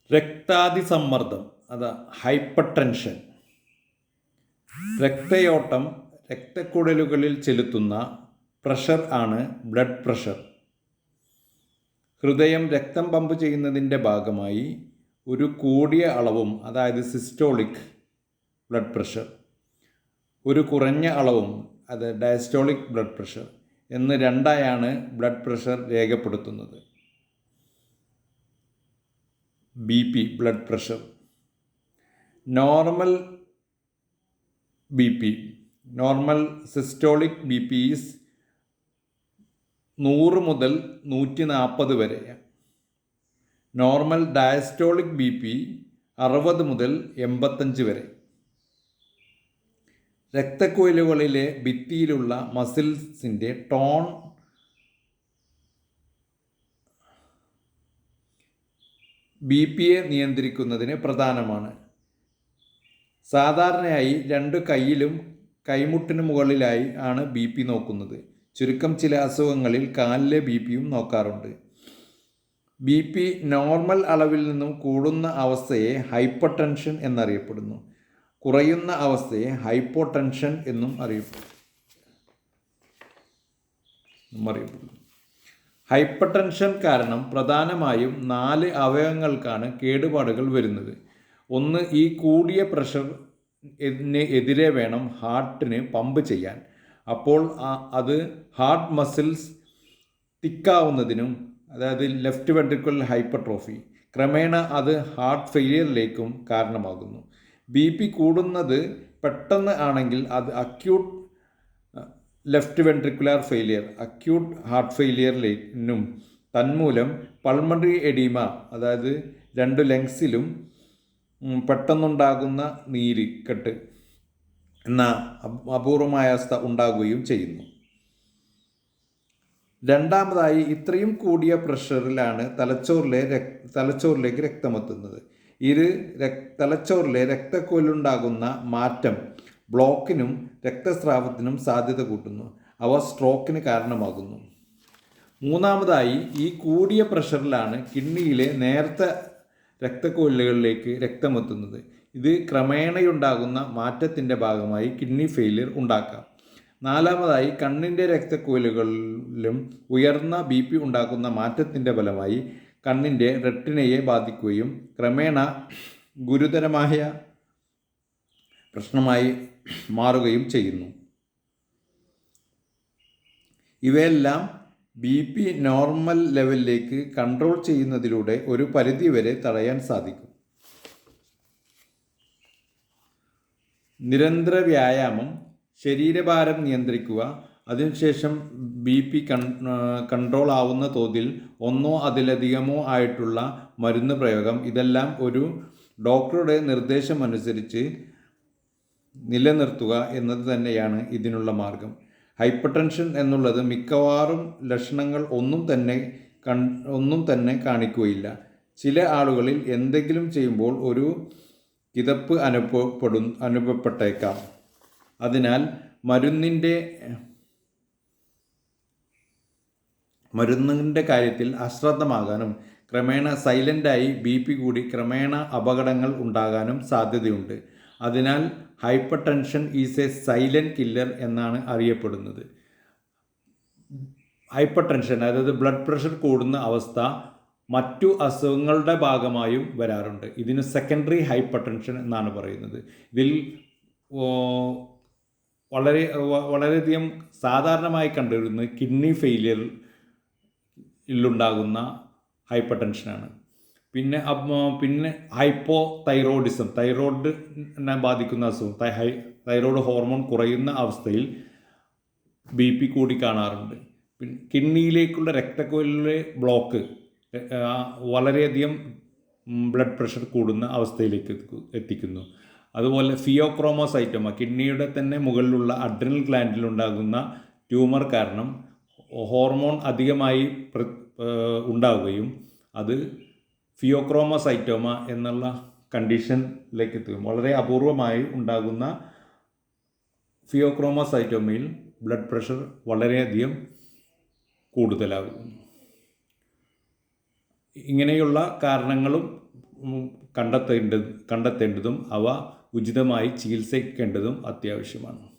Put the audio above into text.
രക്താതിസമ്മർദ്ദം അതാ hyper tension. രക്തയോട്ടം രക്തക്കുഴലുകളിൽ ചെലുത്തുന്ന പ്രഷർ ആണ് ബ്ലഡ് പ്രഷർ. ഹൃദയം രക്തം പമ്പ് ചെയ്യുന്നതിൻ്റെ ഭാഗമായി ഒരു കൂടിയ അളവും അതായത് സിസ്റ്റോളിക് ബ്ലഡ് പ്രഷർ, ഒരു കുറഞ്ഞ അളവും അത് ഡയസ്റ്റോളിക് ബ്ലഡ് പ്രഷർ എന്ന് രണ്ടായാണ് ബ്ലഡ് പ്രഷർ രേഖപ്പെടുത്തുന്നത്. BP blood pressure. Normal BP, normal systolic BP is 100 മുതൽ 140 വരെ. നോർമൽ ഡയസ്റ്റോളിക് BP 60 മുതൽ 85 വരെ. രക്തക്കുഴലുകളിലെ ഭിത്തിയിലുള്ള മസിൽസിൻ്റെ ടോൺ BPയെ നിയന്ത്രിക്കുന്നതിന് പ്രധാനമാണ്. സാധാരണയായി 2 കൈയിലും കൈമുട്ടിന് മുകളിലായി ആണ് BP നോക്കുന്നത്. ചുരുക്കം ചില അസുഖങ്ങളിൽ കാലിലെ BPയും നോക്കാറുണ്ട്. BP നോർമൽ അളവിൽ നിന്നും കൂടുന്ന അവസ്ഥയെ ഹൈപ്പർ ടെൻഷൻ എന്നറിയപ്പെടുന്നു. കുറയുന്ന അവസ്ഥയെ ഹൈപ്പോ ടെൻഷൻ എന്നും അറിയപ്പെടുന്നു. ഹൈപ്പർ ടെൻഷൻ കാരണം പ്രധാനമായും 4 അവയവങ്ങൾക്കാണ് കേടുപാടുകൾ വരുന്നത്. ഒന്ന്, ഈ കൂടിയ പ്രഷറിന് എതിരെ വേണം ഹാർട്ടിന് പമ്പ് ചെയ്യാൻ. അപ്പോൾ അത് ഹാർട്ട് മസിൽസ് തിക്കാവുന്നതിനും, അതായത് ലെഫ്റ്റ് വെൻട്രിക്കുലർ ഹൈപ്പർട്രോഫി, ക്രമേണ അത് ഹാർട്ട് ഫെയിലിയറിലേക്കും കാരണമാകുന്നു. BP കൂടുന്നത് പെട്ടെന്ന് ആണെങ്കിൽ അത് acute left ventricular failure, acute heart ഫെയിലിയറിലേക്കും, തന്മൂലം പൾമണറി എഡീമ, അതായത് 2 ലങ്സിലും പെട്ടെന്നുണ്ടാകുന്ന നീര് കെട്ട് എന്ന അപൂർവമായ അവസ്ഥ ഉണ്ടാകുകയും ചെയ്യുന്നു. രണ്ടാമതായി, ഇത്രയും കൂടിയ പ്രഷറിലാണ് തലച്ചോറിലേക്ക് രക്തമെത്തുന്നത്. ഇത് തലച്ചോറിലെ രക്തക്കുഴലുണ്ടാകുന്ന മാറ്റം ബ്ലോക്കിനും രക്തസ്രാവത്തിനും സാധ്യത കൂട്ടുന്നു. അവ സ്ട്രോക്കിന് കാരണമാകുന്നു. മൂന്നാമതായി, ഈ കൂടിയ പ്രഷറിലാണ് കിഡ്നിയിലെ നേർത്ത രക്തക്കുഴലുകളിലേക്ക് രക്തമെത്തുന്നത്. ഇത് ക്രമേണയുണ്ടാകുന്ന മാറ്റത്തിൻ്റെ ഭാഗമായി കിഡ്നി ഫെയിലിയർ ഉണ്ടാക്കാം. നാലാമതായി, കണ്ണിൻ്റെ രക്തക്കുഴലുകളിലും ഉയർന്ന BP ഉണ്ടാക്കുന്ന മാറ്റത്തിൻ്റെ ഫലമായി കണ്ണിൻ്റെ റെറ്റിനയെ ബാധിക്കുകയും ക്രമേണ ഗുരുതരമായ പ്രശ്നമായി മാറുകയും ചെയ്യുന്നു. ഇവയെല്ലാം BP നോർമൽ ലെവലിലേക്ക് കൺട്രോൾ ചെയ്യുന്നതിലൂടെ ഒരു പരിധിവരെ തടയാൻ സാധിക്കും. നിരന്തര വ്യായാമം, ശരീരഭാരം നിയന്ത്രിക്കുക, അതിനുശേഷം BP കൺട്രോൾ ആവുന്ന തോതിൽ ഒന്നോ അതിലധികമോ ആയിട്ടുള്ള മരുന്ന് പ്രയോഗം, ഇതെല്ലാം ഒരു ഡോക്ടറുടെ നിർദ്ദേശമനുസരിച്ച് നിലനിർത്തുക എന്നത് തന്നെയാണ് ഇതിനുള്ള മാർഗം. ഹൈപ്പർ ടെൻഷൻ എന്നുള്ളത് മിക്കവാറും ലക്ഷണങ്ങൾ ഒന്നും തന്നെ കാണിക്കുകയില്ല. ചില ആളുകളിൽ എന്തെങ്കിലും ചെയ്യുമ്പോൾ ഒരു കിതപ്പ് അനുഭവപ്പെട്ടേക്കാം. അതിനാൽ മരുന്നിൻ്റെ കാര്യത്തിൽ അശ്രദ്ധമാകാനും ക്രമേണ സൈലൻ്റായി BP കൂടി ക്രമേണ അപകടങ്ങൾ ഉണ്ടാകാനും സാധ്യതയുണ്ട്. അതിനാൽ hyper tension is A silent killer എന്നാണ് അറിയപ്പെടുന്നത്. ഹൈപ്പർ ടെൻഷൻ, അതായത് ബ്ലഡ് പ്രഷർ കൂടുന്ന അവസ്ഥ മറ്റു അസുഖങ്ങളുടെ ഭാഗമായും വരാറുണ്ട്. ഇതിന് സെക്കൻഡറി ഹൈപ്പർ ടെൻഷൻ എന്നാണ് പറയുന്നത്. ഇതിൽ വളരെയധികം സാധാരണമായി കണ്ടുവരുന്നത് കിഡ്നി ഫെയിലിയറിലുണ്ടാകുന്ന ഹൈപ്പർ ടെൻഷനാണ്. പിന്നെ ഹൈപ്പോ തൈറോയിഡിസം, തൈറോയിഡിനെ ബാധിക്കുന്ന അസുഖം, തൈറോയ്ഡ് ഹോർമോൺ കുറയുന്ന അവസ്ഥയിൽ BP കൂടി കാണാറുണ്ട്. കിഡ്നിയിലേക്കുള്ള രക്തക്കുഴലിലെ ബ്ലോക്ക് വളരെയധികം ബ്ലഡ് പ്രഷർ കൂടുന്ന അവസ്ഥയിലേക്ക് എത്തിക്കുന്നു. അതുപോലെ ഫിയോക്രോമോസൈറ്റോമ, കിഡ്നിയുടെ തന്നെ മുകളിലുള്ള അഡ്രിനൽ ഗ്ലാൻഡിലുണ്ടാകുന്ന ട്യൂമർ കാരണം ഹോർമോൺ അധികമായി ഉണ്ടാവുകയും അത് ഫിയോക്രോമോസൈറ്റോമ എന്നുള്ള കണ്ടീഷനിലേക്ക് എത്തുകയും, വളരെ അപൂർവമായി ഉണ്ടാകുന്ന ഫിയോക്രോമോസൈറ്റോമയിൽ ബ്ലഡ് പ്രഷർ വളരെയധികം കൂടുതലാകും. ഇങ്ങനെയുള്ള കാരണങ്ങളും കണ്ടെത്തേണ്ടതും അവ ഉചിതമായി ചികിത്സിക്കേണ്ടതും അത്യാവശ്യമാണ്.